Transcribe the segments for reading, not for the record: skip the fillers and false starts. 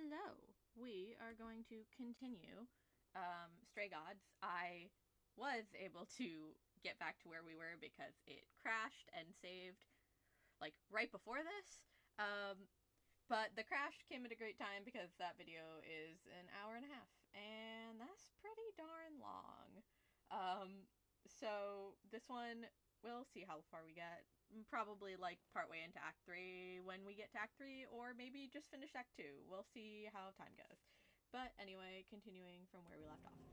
Hello. We are going to continue Stray Gods. I was able to get back to where we were because it crashed and saved like right before this. But the crash came at a great time because that video is an hour and a half, and that's pretty darn long. So this one, we'll see how far we get. Probably like partway into Act 3 when we get to Act 3, or maybe just finish Act 2. We'll see how time goes. But anyway, continuing from where we left off.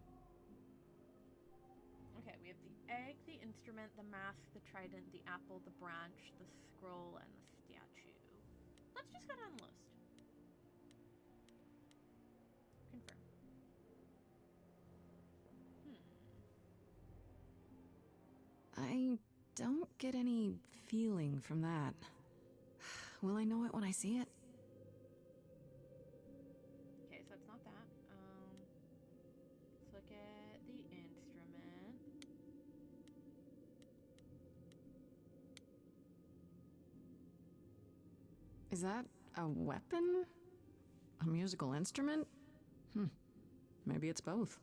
Okay, we have the egg, the instrument, the mask, the trident, the apple, the branch, the scroll, and the statue. Let's just go down the list. Confirm. I don't get any feeling from that. Will I know it when I see it? Okay, so it's not that. Let's look at the instrument. Is that a weapon? A musical instrument? Maybe it's both.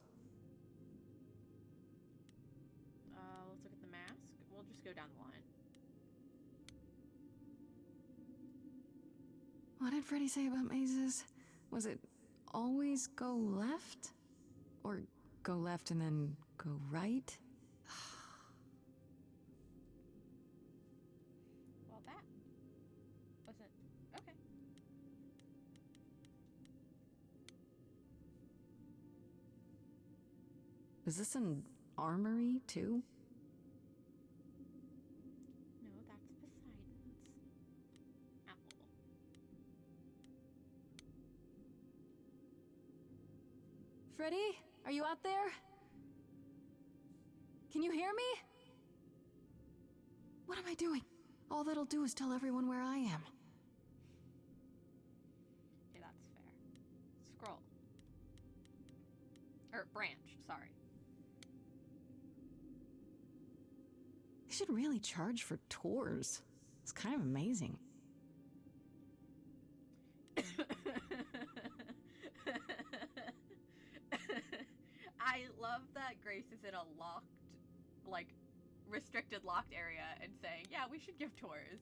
Let's look at the mask. We'll just go down the line. What did Freddy say about mazes? Was it always go left? Or go left and then go right? Well, that wasn't... Okay. Is this an armory, too? No, that's Poseidon's apple. Freddy? Are you out there? Can you hear me? What am I doing? All that'll do is tell everyone where I am. Okay, that's fair. Scroll. Or branch, sorry. They should really charge for tours. It's kind of amazing. I love that Grace is in a locked, like, restricted locked area and saying, yeah, we should give tours.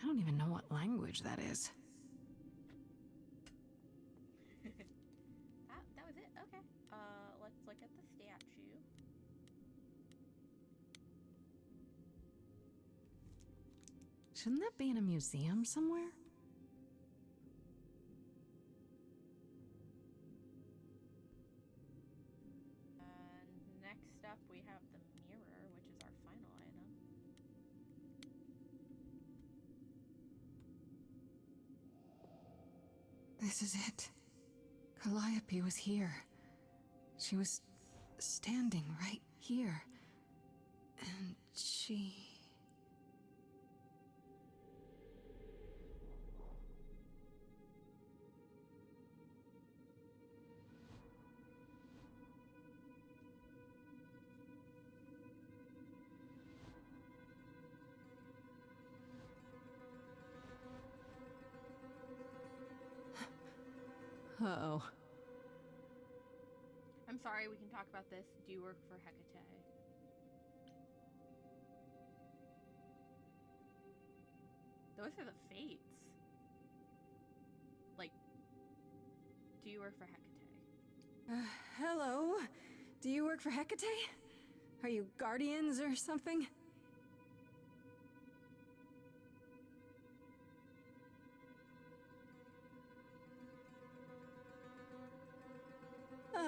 I don't even know what language that is. That was it? Okay. Let's look at the statue. Shouldn't that be in a museum somewhere? Next up, we have the mirror, which is our final item. This is it. Calliope was here. She was standing right here. And she... Uh-oh. I'm sorry, we can talk about this. Do you work for Hecate? Those are the fates. Like, do you work for Hecate? Hello? Do you work for Hecate? Are you guardians or something?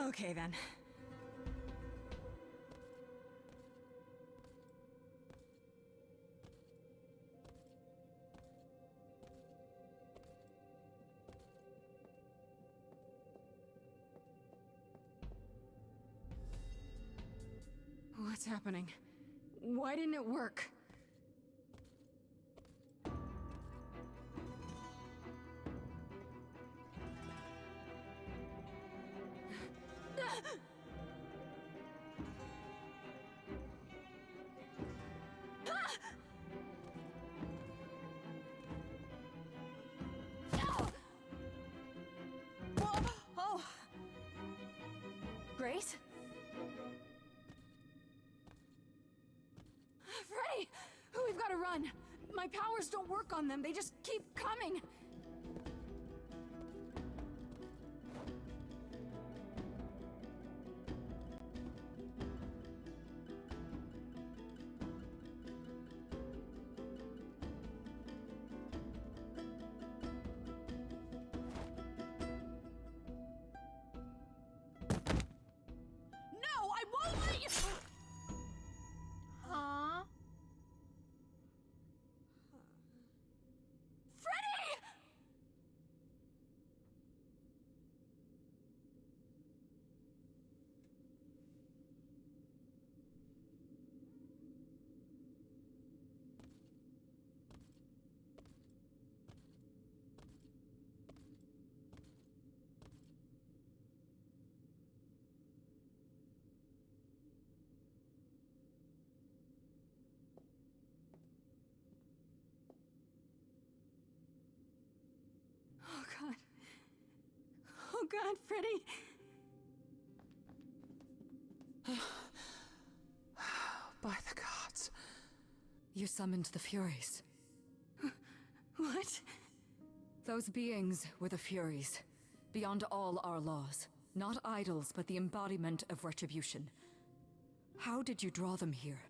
Okay, then. What's happening? Why didn't it work? on! My powers don't work on them, they just keep coming! No, I won't let you! Huh? Freddy! Oh God. Oh God, Freddy! By the gods. You summoned the Furies. What? Those beings were the Furies, beyond all our laws. Not idols, but the embodiment of retribution. How did you draw them here?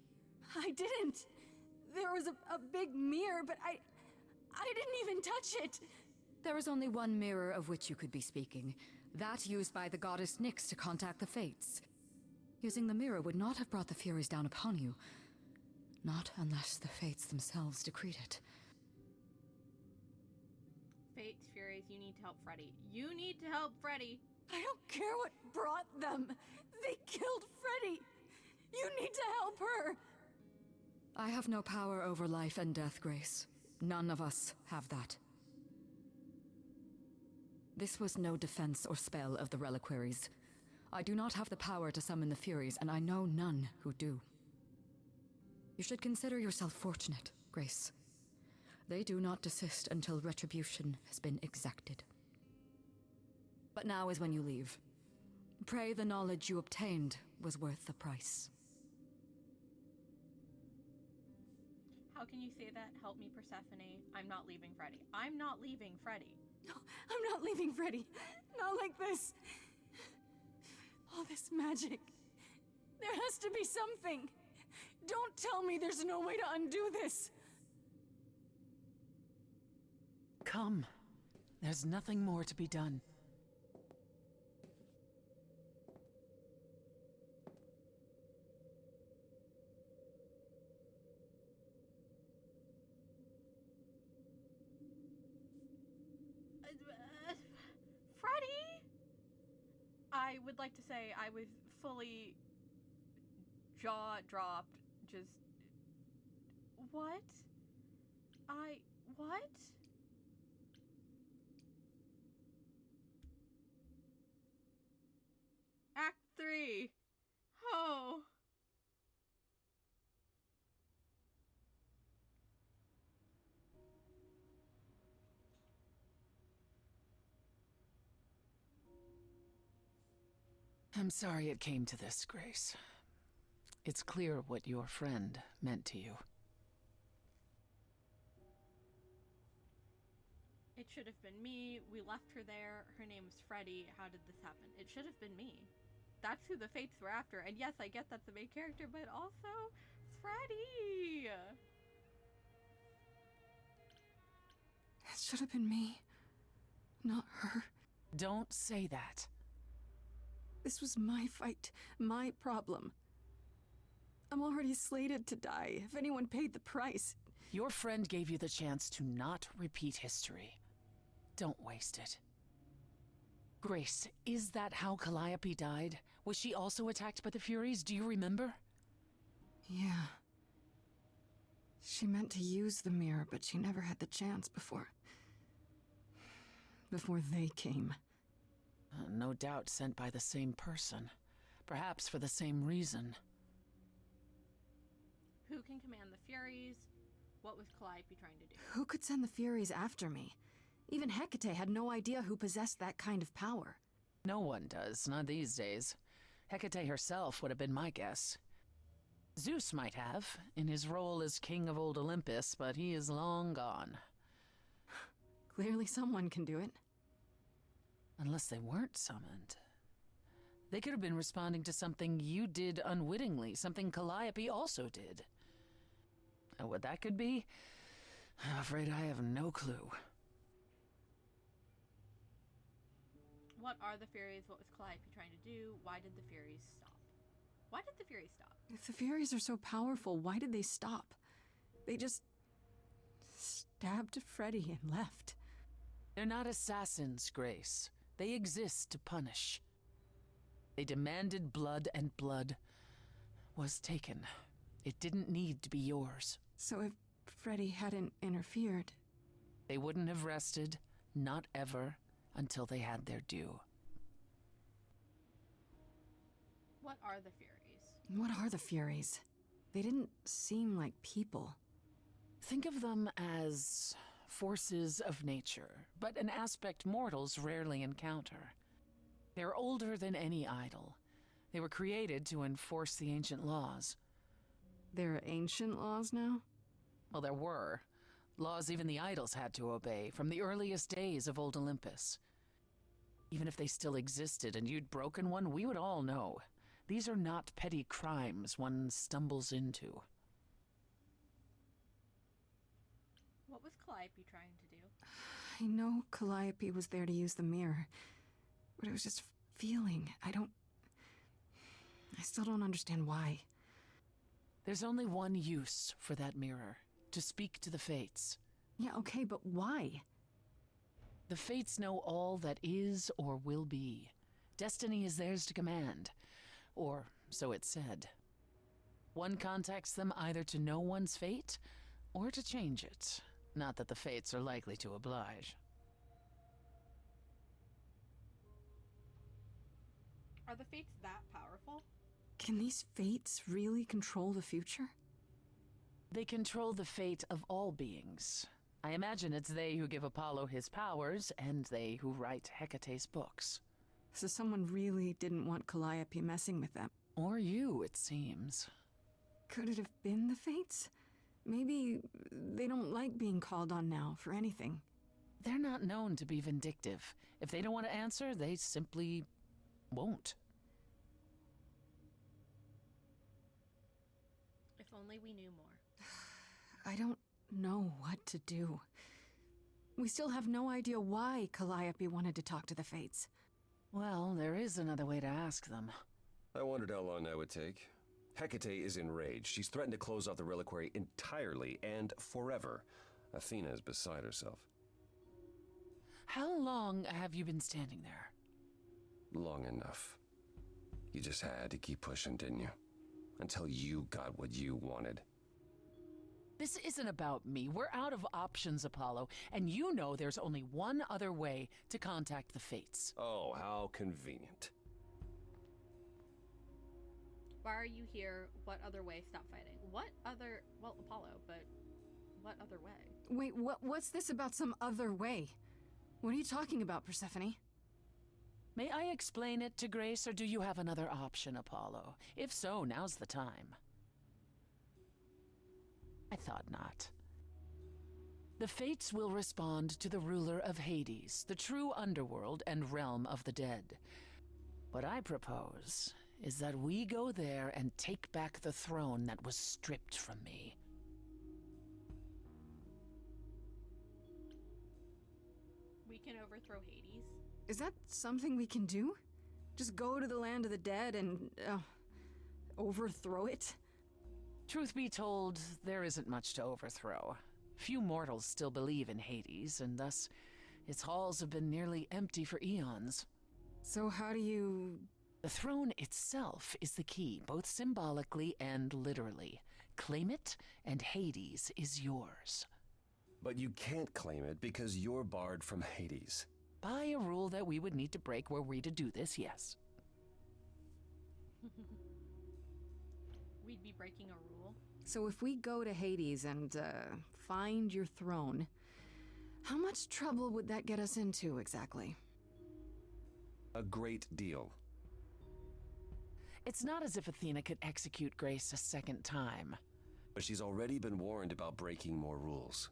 I didn't. There was a big mirror, but I didn't even touch it. There is only one mirror of which you could be speaking. That used by the goddess Nyx to contact the Fates. Using the mirror would not have brought the Furies down upon you. Not unless the Fates themselves decreed it. Fates, Furies, you need to help Freddy. You need to help Freddy! I don't care what brought them. They killed Freddy. You need to help her. I have no power over life and death, Grace. None of us have that. This was no defense or spell of the reliquaries. I do not have the power to summon the Furies, and I know none who do. You should consider yourself fortunate, Grace. They do not desist until retribution has been exacted. But now is when you leave. Pray the knowledge you obtained was worth the price. How can you say that? Help me, Persephone. I'm not leaving Freddy. I'm not leaving Freddy. No, I'm not leaving Freddy. Not like this. All this magic. There has to be something. Don't tell me there's no way to undo this. Come. There's nothing more to be done. Freddy? I would like to say I was fully jaw-dropped, just... What? What? Act 3. Oh. I'm sorry it came to this, Grace. It's clear what your friend meant to you. It should have been me. We left her there. Her name was Freddy. How did this happen? It should have been me. That's who the Fates were after. And yes, I get that's the main character, but also Freddy. It should have been me, not her. Don't say that. This was my fight, my problem. I'm already slated to die. If anyone paid the price... Your friend gave you the chance to not repeat history. Don't waste it. Grace, is that how Calliope died? Was she also attacked by the Furies? Do you remember? Yeah. She meant to use the mirror, but she never had the chance before they came. No doubt sent by the same person. Perhaps for the same reason. Who can command the Furies? What was Calliope trying to do? Who could send the Furies after me? Even Hecate had no idea who possessed that kind of power. No one does, not these days. Hecate herself would have been my guess. Zeus might have, in his role as king of old Olympus, but he is long gone. Clearly someone can do it. Unless they weren't summoned. They could have been responding to something you did unwittingly, something Calliope also did. And what that could be, I'm afraid I have no clue. What are the Furies? What was Calliope trying to do? Why did the Furies stop? Why did the Furies stop? If the Furies are so powerful, why did they stop? They just stabbed Freddy and left. They're not assassins, Grace. They exist to punish. They demanded blood, and blood was taken. It didn't need to be yours. So if Freddy hadn't interfered... They wouldn't have rested, not ever, until they had their due. What are the Furies? What are the Furies? They didn't seem like people. Think of them as forces of nature, but an aspect mortals rarely encounter. They're older than any idol. They were created to enforce the ancient laws. There are ancient laws now? Well, there were. Laws even the idols had to obey, from the earliest days of old Olympus. Even if they still existed and you'd broken one, we would all know. These are not petty crimes one stumbles into. What was Calliope trying to do? I know Calliope was there to use the mirror, but it was just feeling. I still don't understand why. There's only one use for that mirror, to speak to the Fates. Yeah, okay, but why? The Fates know all that is or will be. Destiny is theirs to command, or so it's said. One contacts them either to know one's fate, or to change it. Not that the Fates are likely to oblige. Are the Fates that powerful? Can these fates really control the future? They control the fate of all beings. I imagine it's they who give Apollo his powers, and they who write Hecate's books. So someone really didn't want Calliope messing with them. Or you, it seems. Could it have been the fates? Maybe they don't like being called on now for anything. They're not known to be vindictive. If they don't want to answer, they simply won't. If only we knew more. I don't know what to do. We still have no idea why Calliope wanted to talk to the fates. Well, there is another way to ask them. I wondered how long that would take. Hecate is enraged. She's threatened to close off the reliquary entirely and forever. Athena is beside herself. How long have you been standing there? Long enough. You just had to keep pushing, didn't you? Until you got what you wanted. This isn't about me. We're out of options, Apollo, and you know there's only one other way to contact the Fates. Oh, how convenient. Why are you here? What other way? Stop fighting. What other... Well, Apollo, but what other way? Wait, what's this about some other way? What are you talking about, Persephone? May I explain it to Grace, or do you have another option, Apollo? If so, now's the time. I thought not. The Fates will respond to the ruler of Hades, the true underworld and realm of the dead. What I propose is that we go there and take back the throne that was stripped from me. We can overthrow Hades. Is that something we can do? Just go to the land of the dead and, overthrow it? Truth be told, there isn't much to overthrow. Few mortals still believe in Hades, and thus its halls have been nearly empty for eons. So how do you... The throne itself is the key, both symbolically and literally. Claim it, and Hades is yours. But you can't claim it because you're barred from Hades. By a rule that we would need to break were we to do this, yes. We'd be breaking a rule. So if we go to Hades and, find your throne, how much trouble would that get us into, exactly? A great deal. It's not as if Athena could execute Grace a second time. But she's already been warned about breaking more rules.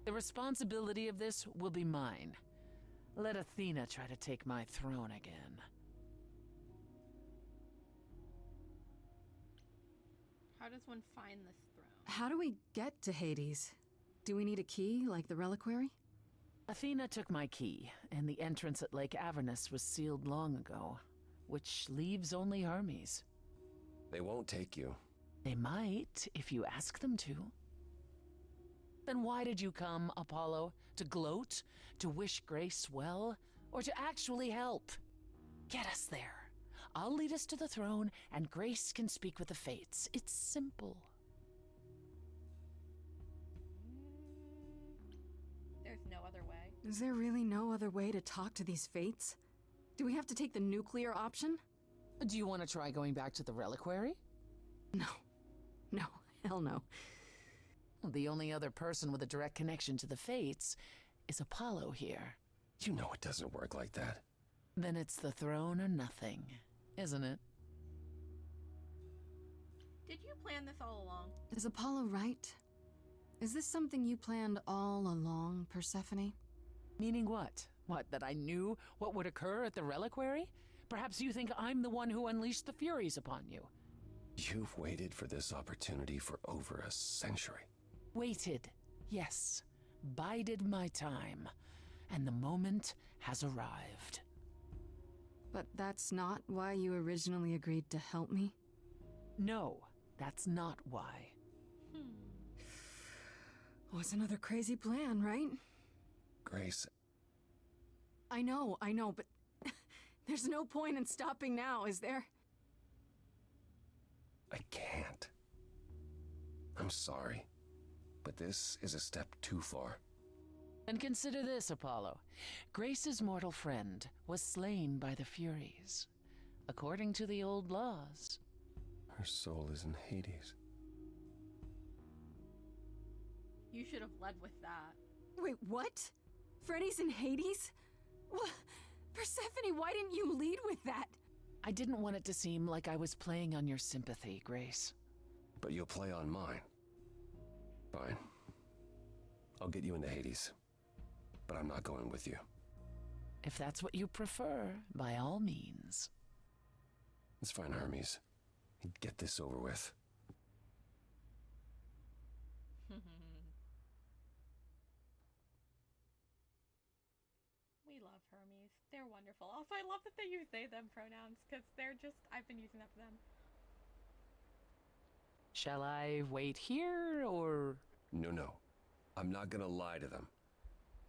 The responsibility of this will be mine. Let Athena try to take my throne again. How does one find this throne? How do we get to Hades? Do we need a key, like the reliquary? Athena took my key, and the entrance at Lake Avernus was sealed long ago, which leaves only Hermes. They won't take you. They might, if you ask them to. Then why did you come, Apollo? To gloat? To wish Grace well? Or to actually help? Get us there. I'll lead us to the throne, and Grace can speak with the Fates. It's simple. There's no other way. Is there really no other way to talk to these Fates? Do we have to take the nuclear option? Do you want to try going back to the reliquary? No. No, hell no. The only other person with a direct connection to the Fates is Apollo here. You know it doesn't work like that. Then it's the throne or nothing, isn't it? Did you plan this all along? Is Apollo right? Is this something you planned all along, Persephone? Meaning what? What, that I knew what would occur at the reliquary? Perhaps you think I'm the one who unleashed the Furies upon you. You've waited for this opportunity for over a century. Waited, yes. Bided my time. And the moment has arrived. But that's not why you originally agreed to help me? No, that's not why. Was another crazy plan, right? Grace, I know, but there's no point in stopping now, is there? I can't. I'm sorry, but this is a step too far. And consider this, Apollo. Grace's mortal friend was slain by the Furies, according to the old laws. Her soul is in Hades. You should have led with that. Wait, what? Freddy's in Hades? What? Persephone, why didn't you lead with that? I didn't want it to seem like I was playing on your sympathy, Grace. But you'll play on mine. Fine. I'll get you into Hades. But I'm not going with you. If that's what you prefer, by all means. It's fine, Hermes. Get this over with. We love Hermes. They're wonderful. Also, I love that they use they, them pronouns, because they're just, I've been using that for them. Shall I wait here, or...? No. I'm not gonna lie to them.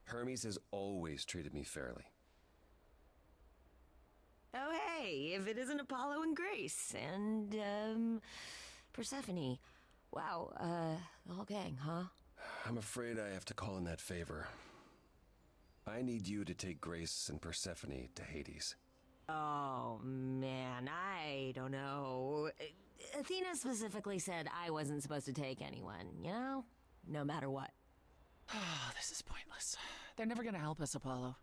Hermes has always treated me fairly. Oh, hey, if it isn't Apollo and Grace, and, Persephone. Wow, the whole gang, huh? I'm afraid I have to call in that favor. I need you to take Grace and Persephone to Hades. Oh, man, I don't know. Athena specifically said I wasn't supposed to take anyone, you know? No matter what. Oh, this is pointless. They're never gonna help us, Apollo.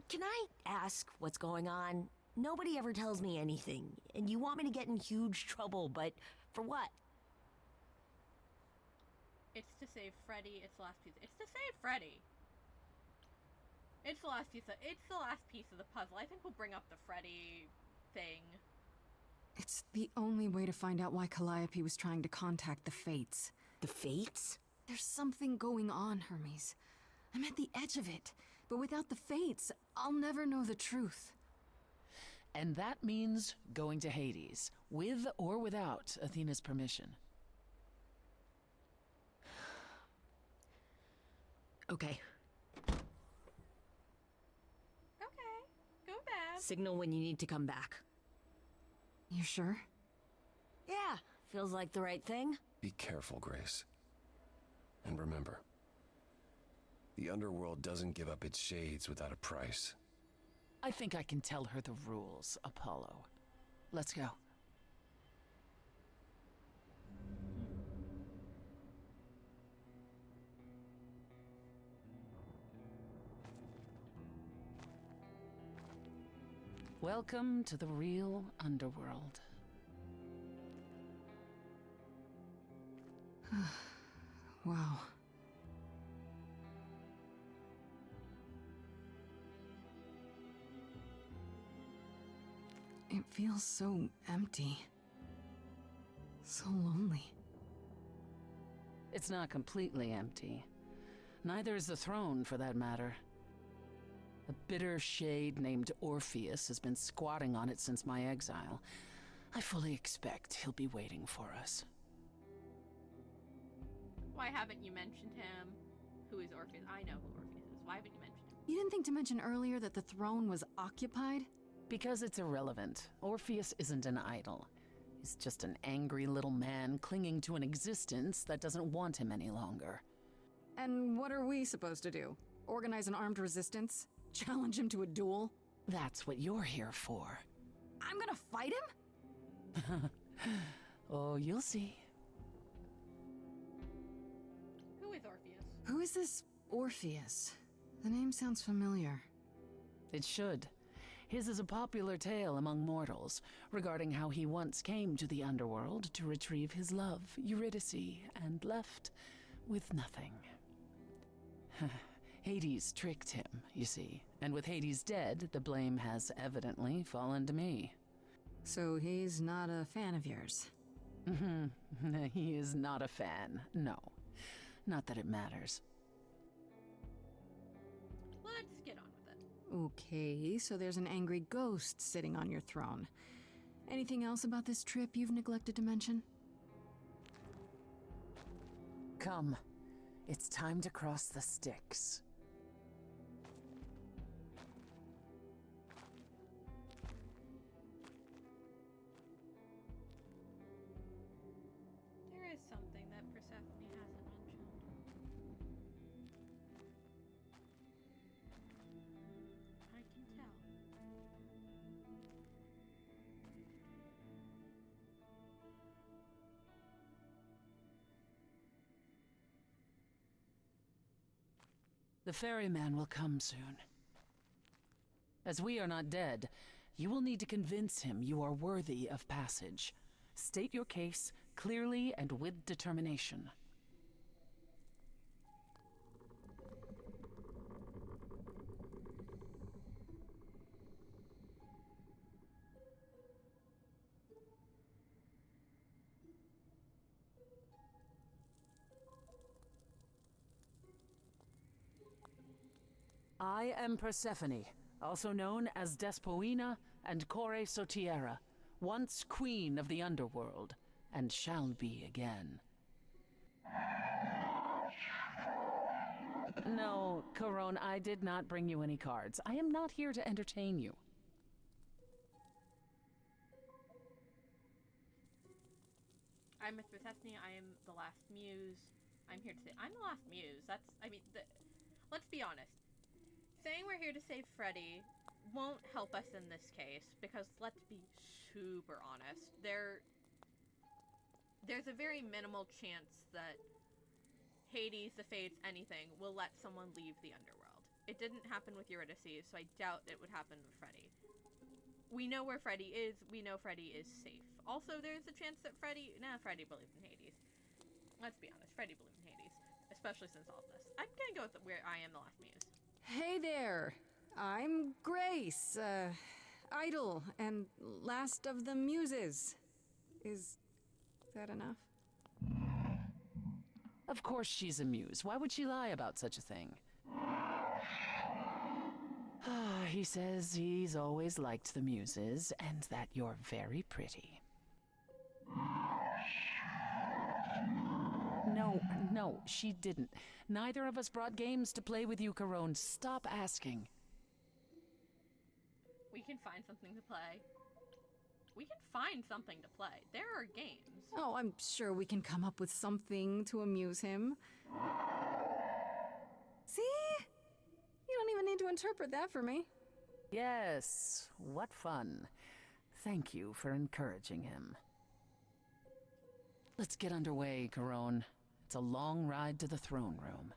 Can I ask what's going on? Nobody ever tells me anything, and you want me to get in huge trouble, but for what? It's to save Freddy. It's the last piece. It's to save Freddy. It's the last piece of the puzzle. I think we'll bring up the Freddy thing. It's the only way to find out why Calliope was trying to contact the Fates. The Fates? There's something going on, Hermes. I'm at the edge of it. But without the Fates, I'll never know the truth. And that means going to Hades, with or without Athena's permission. Okay. Okay. Go bad. Signal when you need to come back. You sure? Yeah, feels like the right thing. Be careful, Grace. And remember, the underworld doesn't give up its shades without a price. I think I can tell her the rules, Apollo. Let's go. Welcome to the real underworld. Wow. It feels so empty. So lonely. It's not completely empty. Neither is the throne, for that matter. A bitter shade named Orpheus has been squatting on it since my exile. I fully expect he'll be waiting for us. Why haven't you mentioned him? Who is Orpheus? I know who Orpheus is. Why haven't you mentioned him? You didn't think to mention earlier that the throne was occupied? Because it's irrelevant. Orpheus isn't an idol. He's just an angry little man clinging to an existence that doesn't want him any longer. And what are we supposed to do? Organize an armed resistance? Challenge him to a duel? That's what you're here for. I'm gonna fight him? Oh, you'll see. Who is Orpheus? Who is this Orpheus? The name sounds familiar. It should. His is a popular tale among mortals regarding how he once came to the underworld to retrieve his love, Eurydice, and left with nothing. Hades tricked him, you see, and with Hades dead, the blame has evidently fallen to me. So he's not a fan of yours? He is not a fan, no. Not that it matters. Let's get on with it. Okay, so there's an angry ghost sitting on your throne. Anything else about this trip you've neglected to mention? Come, it's time to cross the Styx. There is something that Persephone hasn't mentioned. I can tell. The ferryman will come soon. As we are not dead, you will need to convince him you are worthy of passage. State your case clearly and with determination. I am Persephone, also known as Despoina and Kore Sotiera, once queen of the underworld, and shall be again. No, Corone, I did not bring you any cards. I am not here to entertain you. I'm Miss Persephone. I am the last muse. I'm here to say I'm the last muse. Let's be honest. Saying we're here to save Freddy won't help us in this case, because let's be super honest. There's a very minimal chance that Hades, the Fates, anything will let someone leave the underworld. It didn't happen with Eurydice, so I doubt it would happen with Freddy. We know where Freddy is. We know Freddy is safe. Also, there's a chance that Freddy believes in Hades. Let's be honest, Freddy believes in Hades, especially since all of this. I'm gonna go with where I am the last muse. Hey there! I'm Grace, idol and last of the muses. Is that enough? Of course she's a muse. Why would she lie about such a thing? He says he's always liked the muses, and that you're very pretty. No, she didn't. Neither of us brought games to play with you, Corone. Stop asking. We can find something to play. There are games. Oh, I'm sure we can come up with something to amuse him. See? You don't even need to interpret that for me. Yes, what fun. Thank you for encouraging him. Let's get underway, Corone. It's a long ride to the throne room.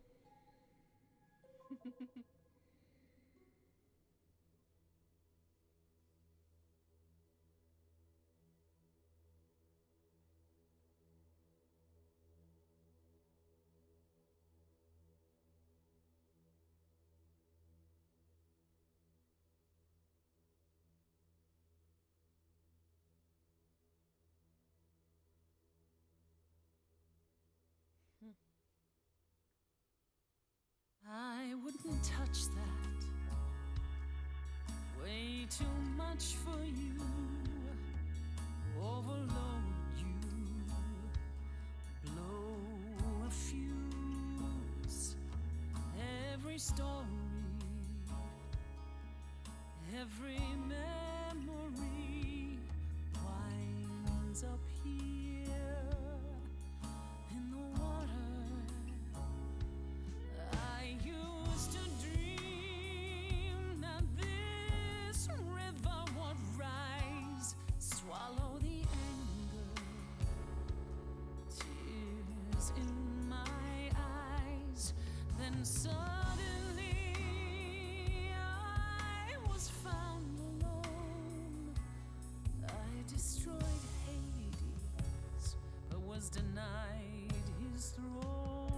Don't touch that. Way too much for you. Overload you. Blow a fuse. Every story, every memory winds up here in the water. I used to dream that this river would rise, swallow the anger, tears in my eyes. Then suddenly I was found alone. I destroyed Hades, but was denied his throne.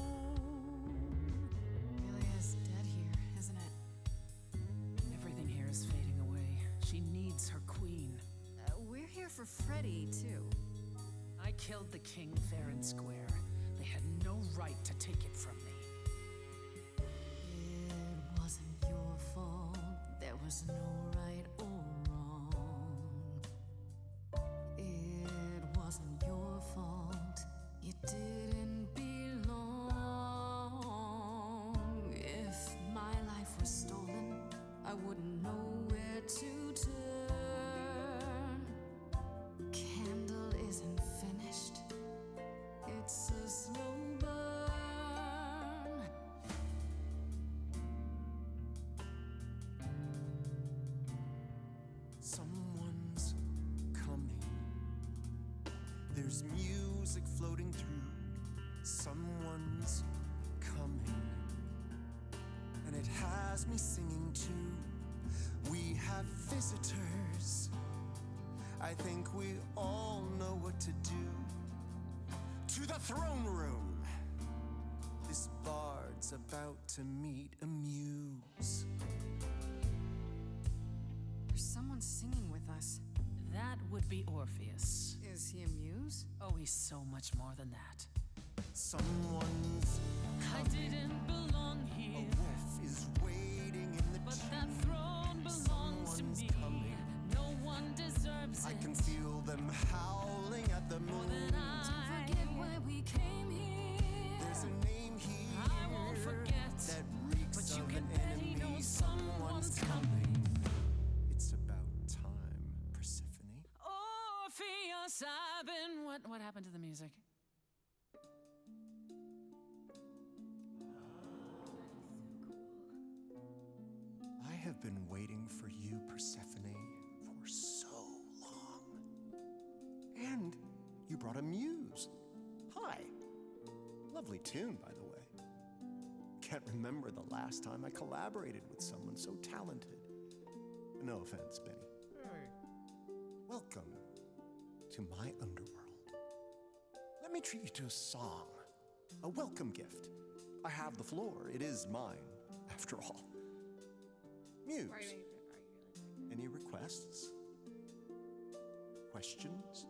Ilia's dead here, isn't it? Everything here is fading away. She needs her queen. We're here for Freddy, too. I killed the king fair and square. They had no right to take it from me. It wasn't your fault. There was no right or wrong. It wasn't your fault. You didn't belong. If my life was stolen, I wouldn't know where to turn. Candle isn't finished. It's a slow burn. Someone's coming. There's music floating through. Someone's coming. And it has me singing too. We have visitors. I think we all know what to do. To the throne room. This bard's about to meet a muse. There's someone singing with us. That would be Orpheus. Is he a muse? Oh, he's so much more than that. Someone's I didn't belong a here, wolf is waiting in the but tomb. that throne belongs to Someone's me. coming. No one deserves I it can feel them howling at the more moon. than I. Forget why we came here. There's a name here I won't forget, that reeks but you of can an bet he enemy. knows someone's coming. It's about time, Persephone. Orpheus, I've been. What happened to the music? I have been waiting for you, Persephone, for so long. And you brought a muse. Hi. Lovely tune, by the way. Can't remember the last time I collaborated with someone so talented. No offense, Benny. Welcome to my underworld. Let me treat you to a song, a welcome gift. I have the floor. It is mine, after all. Muse. Are you Any requests? Questions?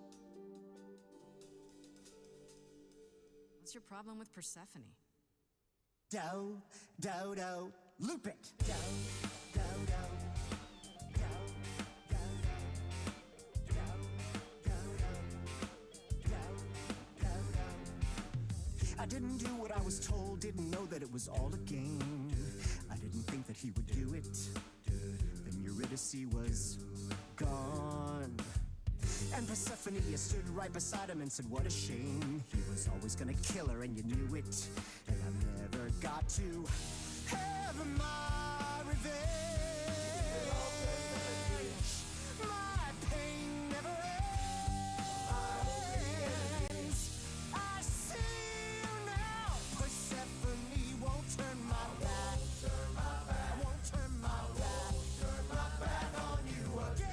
What's your problem with Persephone? Do, do, do, loop it. Do, do, do. I didn't do what I was told, didn't know that it was all a game. I didn't think that he would do it. Then Eurydice was gone. And Persephone, you stood right beside him and said, what a shame. He was always gonna kill her and you knew it. And I never got to have my revenge. My pain never ends. I see you now. Persephone won't turn my back. I won't turn my back on you again.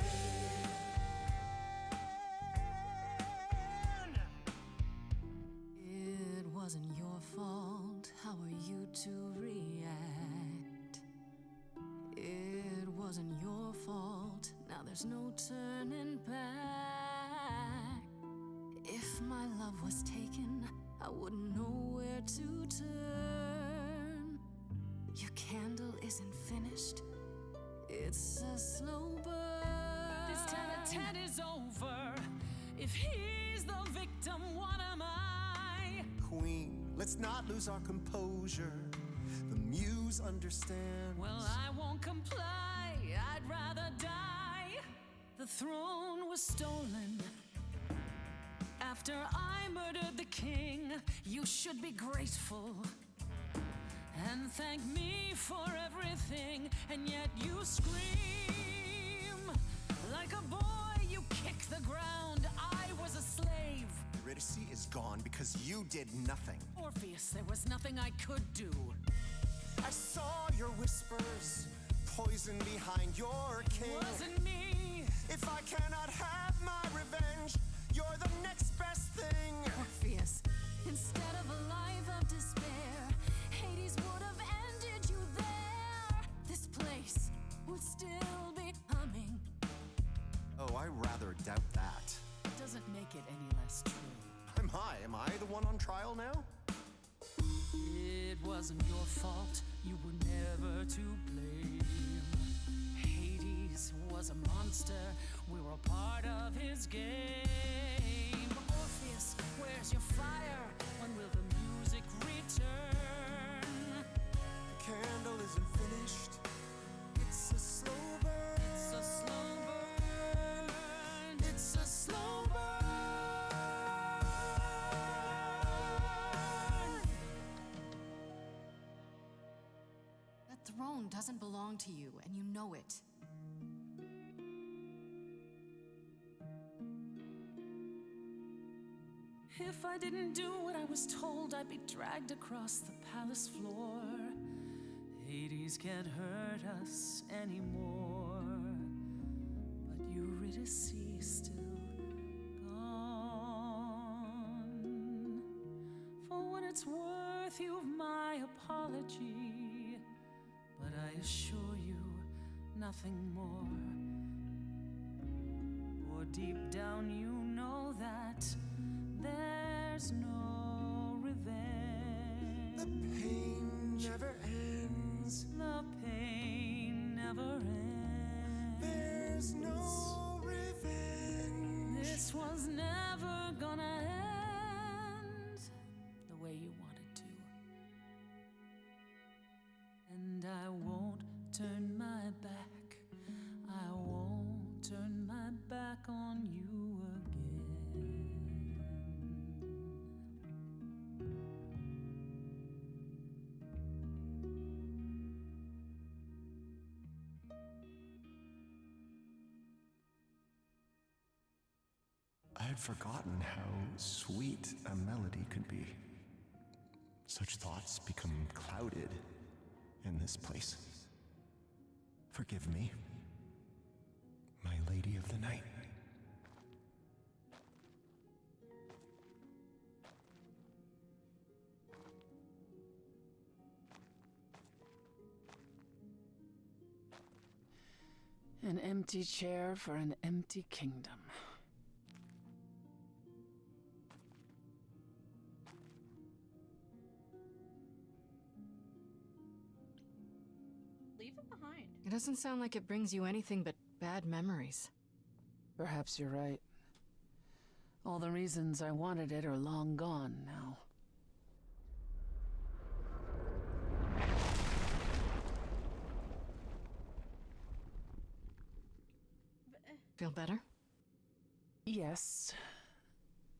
It wasn't your fault. How are you to react? It wasn't your fault. Now there's no turning back. If my love was taken, I wouldn't know where to turn. Your candle isn't finished. It's a slow burn. This tete-a-tete is over. If he's the victim, what am I? Queen, let's not lose our composure. The muse understands. Well, I won't comply. I'd rather die. The throne was stolen after I murdered the king. You should be grateful and thank me for everything. And yet you scream like a boy. You kick the ground. I was a slave. Eurydice is gone because you did nothing. Orpheus, there was nothing I could do. I saw your whispers, poison behind your king. Wasn't me. If I cannot have my revenge, you're the next best thing. Orpheus, instead of a life of despair, Hades would have ended you there. This place would still be humming. Oh, I rather doubt that. Doesn't make it any less true. I'm high. Am I the one on trial now? It wasn't your fault. You were never to blame. Hades was a monster. We were a part of his game. Orpheus, where's your fire? When will the music return? The candle isn't finished. It's a slow burn. It's a slow burn. It's a slow burn. That throne doesn't belong to you, and you know it. If I didn't do what I was told, I'd be dragged across the palace floor. Hades can't hurt us anymore. But Eurydice still gone. For what it's worth, you've my apology. But I assure you, nothing more. For deep down you know that there's no revenge. The pain never ends. The pain never ends. There's no revenge. This was never gonna end the way you wanted to. And I won't turn my back. I won't turn my back on you again. I had forgotten how sweet a melody could be. Such thoughts become clouded in this place. Forgive me, my lady of the night. An empty chair for an empty kingdom. Leave it behind. It doesn't sound like it brings you anything but bad memories. Perhaps you're right. All the reasons I wanted it are long gone now. Feel better? Yes.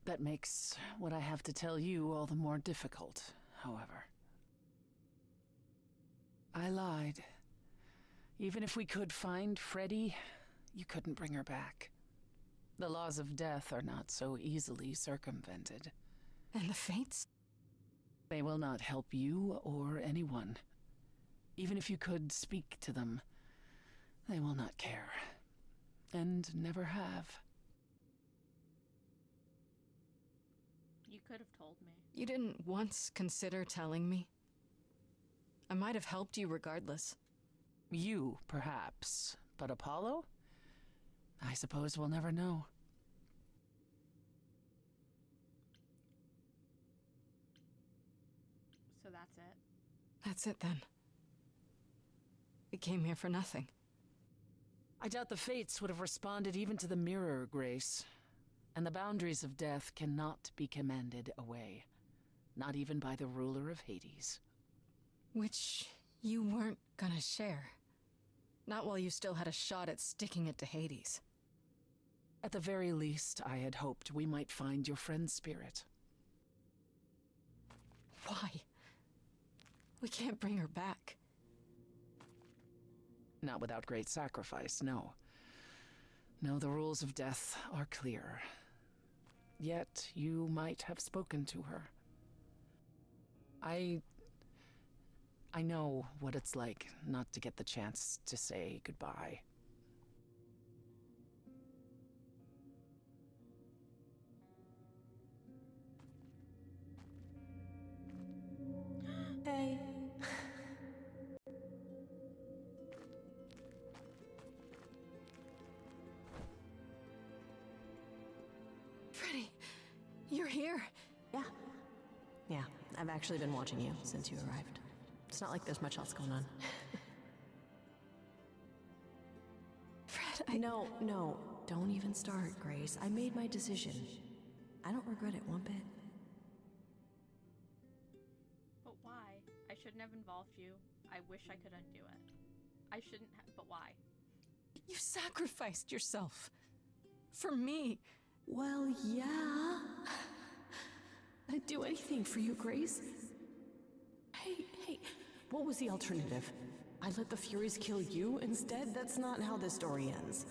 That makes what I have to tell you all the more difficult, however. I lied. Even if we could find Freddy, you couldn't bring her back. The laws of death are not so easily circumvented. And the Fates? They will not help you or anyone. Even if you could speak to them, they will not care. And never have. You could have told me. You didn't once consider telling me? I might have helped you regardless. You, perhaps. But Apollo? I suppose we'll never know. So that's it. That's it then. We came here for nothing. I doubt the fates would have responded even to the mirror, Grace. And the boundaries of death cannot be commanded away. Not even by the ruler of Hades. Which you weren't gonna share. Not while you still had a shot at sticking it to Hades. At the very least, I had hoped we might find your friend's spirit. Why? We can't bring her back. Not without great sacrifice, no. No, the rules of death are clear. Yet, you might have spoken to her. I know what it's like not to get the chance to say goodbye. Hey. Freddy, you're here. Yeah, I've actually been watching you since you arrived. It's not like there's much else going on. Fred, No, don't even start, Grace. I made my decision. I don't regret it one bit. But why? I shouldn't have involved you. I wish I could undo it. I shouldn't have, but why? You sacrificed yourself. For me. Well, yeah. I'd do anything for you, Grace. Hey, what was the alternative? I let the Furies kill you instead? That's not how this story ends.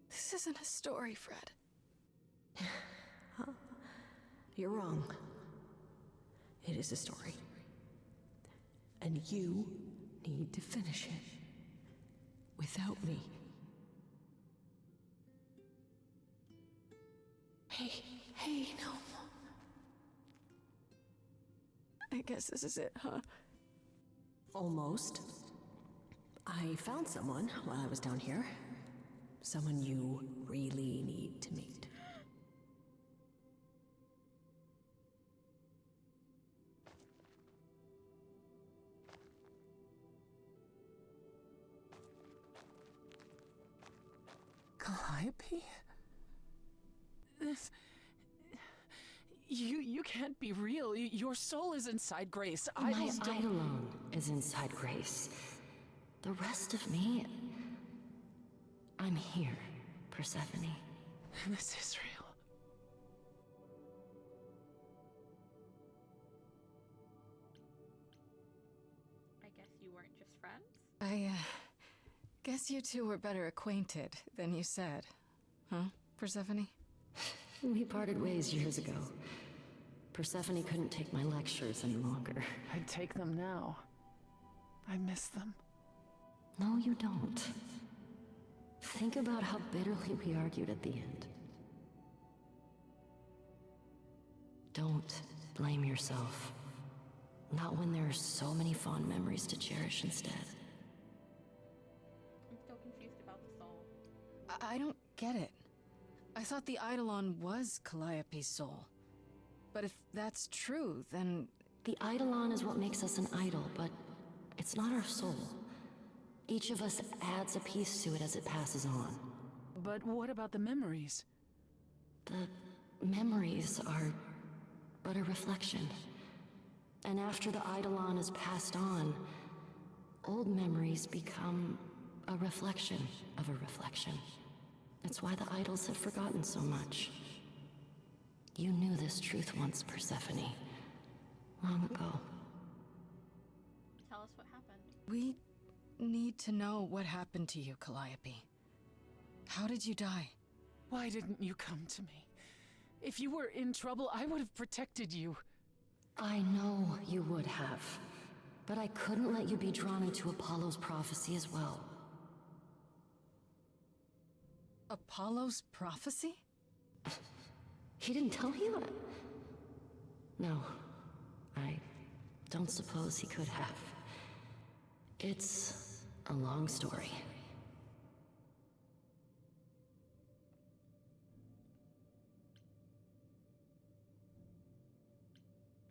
This isn't a story, Fred. Huh? You're wrong. It is a story. And you need to finish it. Without me. Hey, no. I guess this is it, huh? Almost. I found someone while I was down here. Someone you really need to meet. Calliope? You can't be real. Your soul is inside Grace. My I just don't... Eidolon is inside Grace. The rest of me... I'm here, Persephone. This is real. I guess you weren't just friends? I, guess you two were better acquainted than you said. Huh, Persephone? We parted ways years ago. Persephone couldn't take my lectures any longer. I'd take them now. I miss them. No, you don't. Think about how bitterly we argued at the end. Don't blame yourself. Not when there are so many fond memories to cherish instead. I'm still confused about the soul. I don't get it. I thought the Eidolon was Calliope's soul. But if that's true, then... The Eidolon is what makes us an idol, but it's not our soul. Each of us adds a piece to it as it passes on. But what about the memories? The memories are but a reflection. And after the Eidolon is passed on, old memories become a reflection of a reflection. That's why the idols have forgotten so much. You knew this truth once, Persephone. Long ago. Tell us what happened. We need to know what happened to you, Calliope. How did you die? Why didn't you come to me? If you were in trouble, I would have protected you. I know you would have. But I couldn't let you be drawn into Apollo's prophecy as well. Apollo's prophecy? He didn't tell you? No. I don't suppose he could have. It's a long story.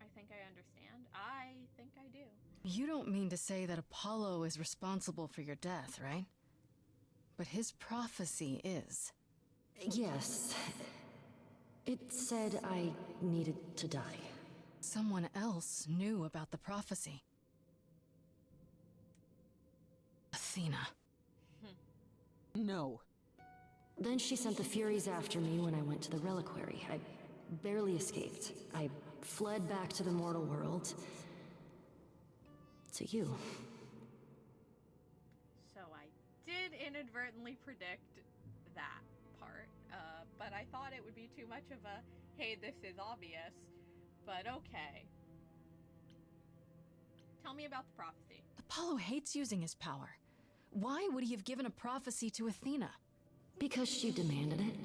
I think I understand. I think I do. You don't mean to say that Apollo is responsible for your death, right? But his prophecy is. Yes. It said I needed to die. Someone else knew about the prophecy. Athena. No. Then she sent the Furies after me when I went to the reliquary. I barely escaped. I fled back to the mortal world. To you. So I did inadvertently predict that part, but I thought it would be too much of a, hey, this is obvious, but okay. Tell me about the prophecy. Apollo hates using his power. Why would he have given a prophecy to Athena? Because she demanded it.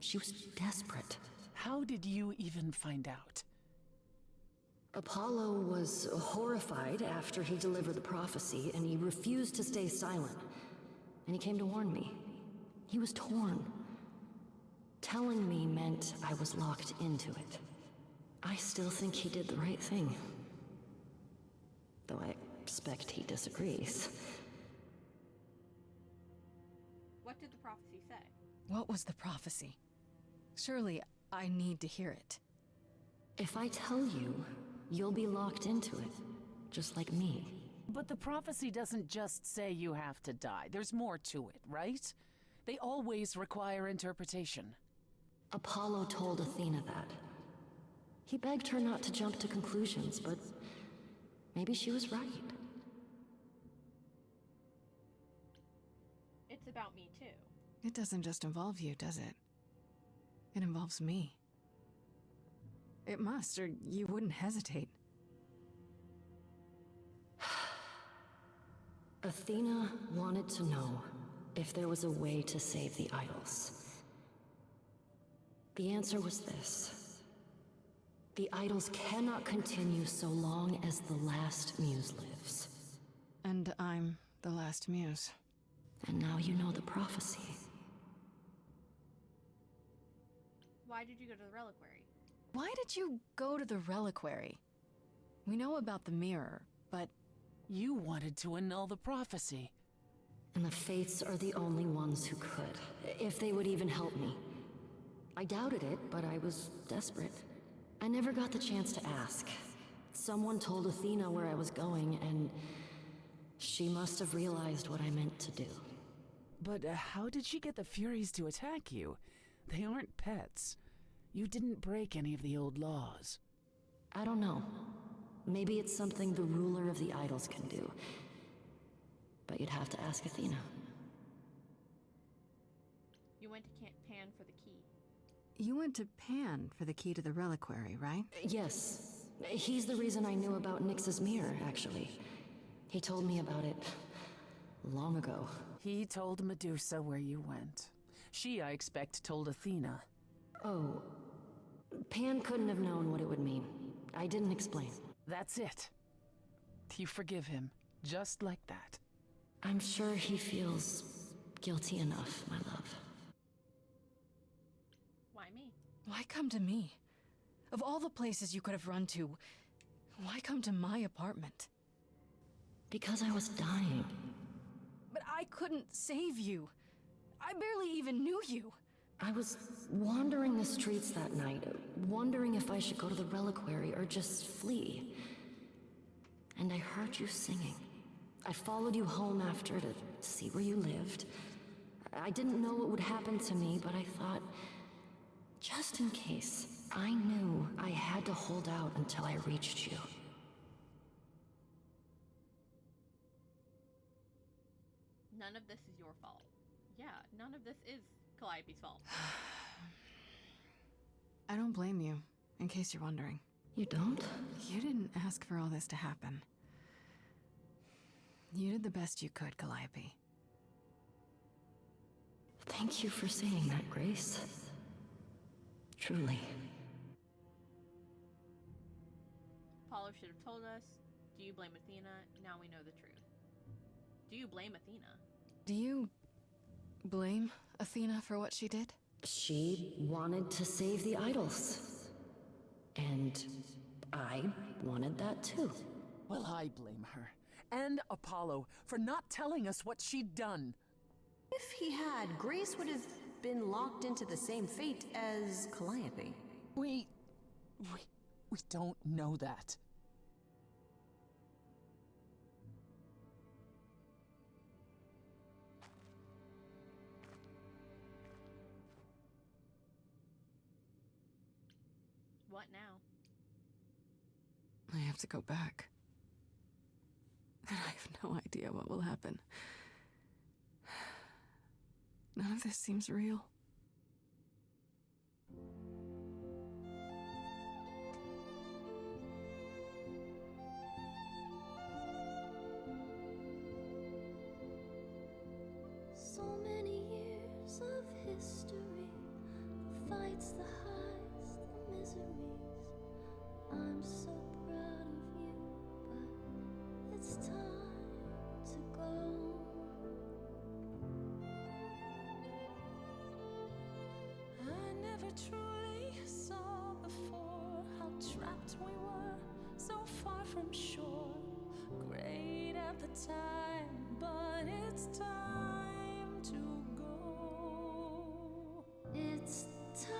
She was desperate. How did you even find out? Apollo was horrified after he delivered the prophecy, and he refused to stay silent. And he came to warn me. He was torn. Telling me meant I was locked into it. I still think he did the right thing. Though I expect he disagrees. What did the prophecy say? What was the prophecy? Surely I need to hear it. If I tell you, you'll be locked into it, just like me. But the prophecy doesn't just say you have to die. There's more to it, right? They always require interpretation. Apollo told Athena that. He begged her not to jump to conclusions, but maybe she was right. It's about me too. It doesn't just involve you, does it? It involves me. It must, or you wouldn't hesitate. Athena wanted to know if there was a way to save the idols. The answer was this. The idols cannot continue so long as the last muse lives. And I'm the last muse. And now you know the prophecy. Why did you go to the reliquary? Why did you go to the reliquary? We know about the mirror, but You wanted to annul the prophecy. And the Fates are the only ones who could, if they would even help me. I doubted it, but I was desperate. I never got the chance to ask. Someone told Athena where I was going, and she must have realized what I meant to do. But how did she get the Furies to attack you? They aren't pets. You didn't break any of the old laws. I don't know. Maybe it's something the ruler of the idols can do. But you'd have to ask Athena. You went to Pan for the key. you went to Pan for the key to the reliquary, right? Yes. He's the reason I knew about Nyx's mirror, actually. He told me about it long ago. He told Medusa where you went. She, I expect, told Athena. Oh. Pan couldn't have known what it would mean. I didn't explain. That's it. You forgive him, just like that. I'm sure he feels guilty enough, my love. Why me? Why come to me? Of all the places you could have run to, why come to my apartment? Because I was dying. But I couldn't save you. I barely even knew you. I was wandering the streets that night, wondering if I should go to the reliquary or just flee. And I heard you singing. I followed you home after to see where you lived. I didn't know what would happen to me, but I thought, just in case, I knew I had to hold out until I reached you. None of this is your fault. Yeah, none of this is Calliope's fault. I don't blame you, in case you're wondering. You don't? You didn't ask for all this to happen. You did the best you could, Calliope. Thank you for saying that, Grace. Truly. Apollo should have told us. Do you blame Athena? Now we know the truth. Do you blame Athena? Do you blame Athena for what she did? She wanted to save the idols. And I wanted that too. Well, I blame her. And Apollo for not telling us what she'd done. If he had, Grace would have been locked into the same fate as Calliope. We don't know that. What now? I have to go back. And I have no idea what will happen. None of this seems real. So many years of history, the fights, the highs, the miseries. I'm so proud of you, but it's time to go. I never truly saw before how trapped we were, so far from shore. Great at the time, but it's time to go. It's time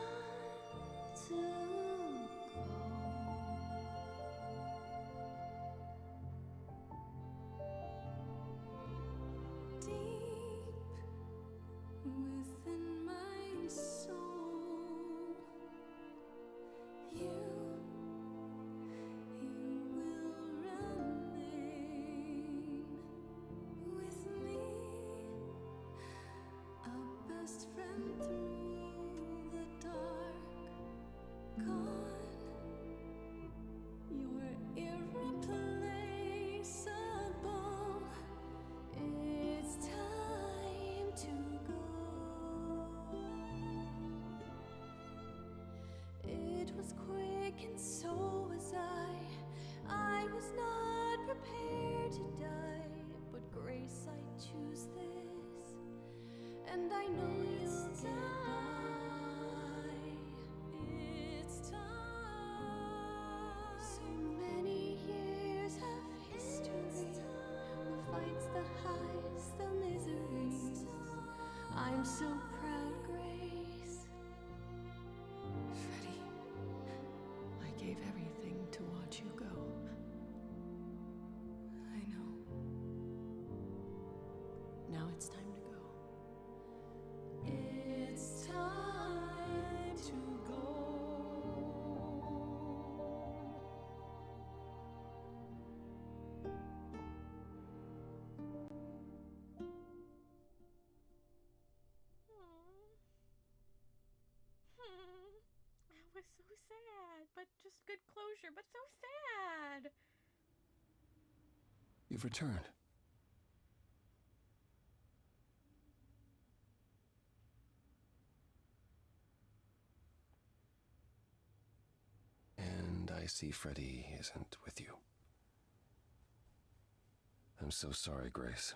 to go. Deep within my soul, you will remain with me, a best friend through the dark. Gone, you're irreplaceable. It's time to go. It was quick and so was I. I was not prepared to die, but Grace, I choose this, and I know you'll get by. It's time. So many years of history, the fights, the highs, the miseries. I'm so proud, Grace. Freddie, I gave everything to watch you go. I know. Now it's time to go. It's time to go. That was so sad, but just good closure, but so sad. You've returned. And I see Freddy isn't with you. I'm so sorry, Grace.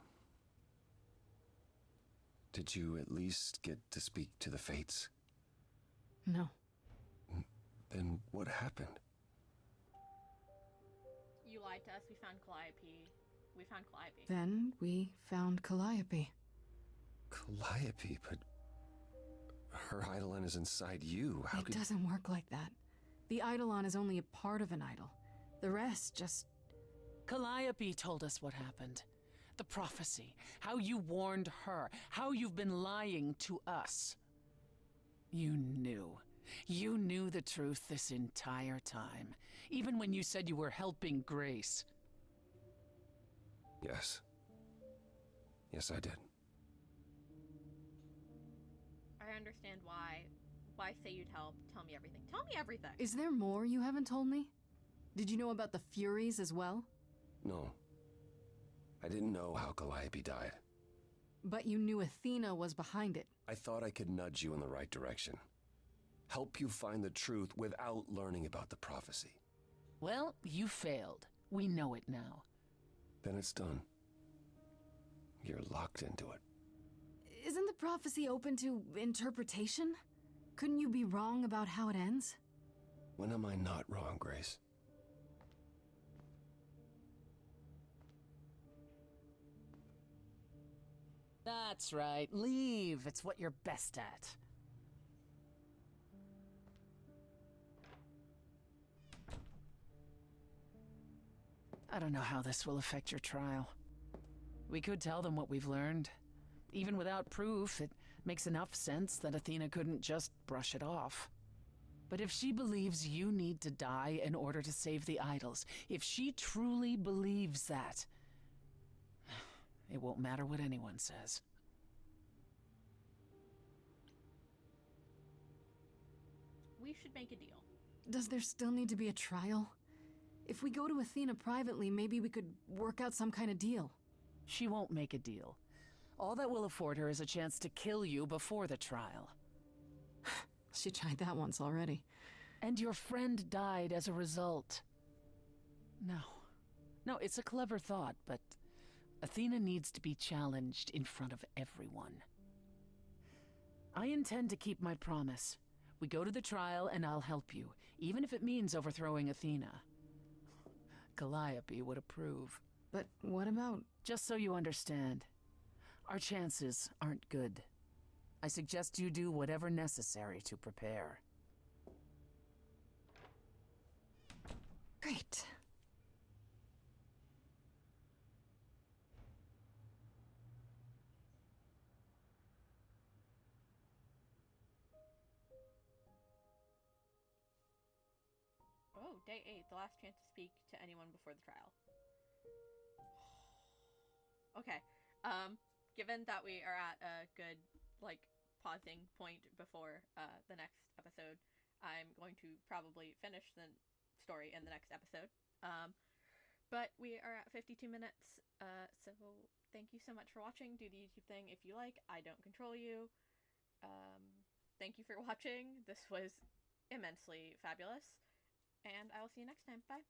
Did you at least get to speak to the Fates? No. Then what happened? You lied to us. We found Calliope. We found Calliope. Then we found Calliope. Calliope, but her Eidolon is inside you. How It could... doesn't work like that. The Eidolon is only a part of an idol. The rest just... Calliope told us what happened. The prophecy, how you warned her, how you've been lying to us. You knew. You knew the truth this entire time, even when you said you were helping Grace. Yes. Yes, I did. I understand why. Why say you'd help? Tell me everything. Tell me everything. Is there more you haven't told me? Did you know about the Furies as well? No. I didn't know how Calliope died. But you knew Athena was behind it. I thought I could nudge you in the right direction. Help you find the truth without learning about the prophecy. Well, you failed. We know it now. Then it's done. You're locked into it. Isn't the prophecy open to interpretation? Couldn't you be wrong about how it ends? When am I not wrong, Grace? That's right. Leave. It's what you're best at. I don't know how this will affect your trial. We could tell them what we've learned. Even without proof, it makes enough sense that Athena couldn't just brush it off. But if she believes you need to die in order to save the idols, if she truly believes that, it won't matter what anyone says. We should make a deal. Does there still need to be a trial? If we go to Athena privately, maybe we could work out some kind of deal. She won't make a deal. All that will afford her is a chance to kill you before the trial. She tried that once already. And your friend died as a result. No, it's a clever thought, but Athena needs to be challenged in front of everyone. I intend to keep my promise. We go to the trial and I'll help you, even if it means overthrowing Athena. Calliope would approve. But what about... Just so you understand, our chances aren't good. I suggest you do whatever necessary to prepare. Great. Oh, day 8, the last chance to speak to anyone before the trial. Okay, given that we are at a good, pausing point before the next episode, I'm going to probably finish the story in the next episode. But we are at 52 minutes, so thank you so much for watching. Do the YouTube thing if you like. I don't control you. Thank you for watching. This was immensely fabulous, and I will see you next time. Bye.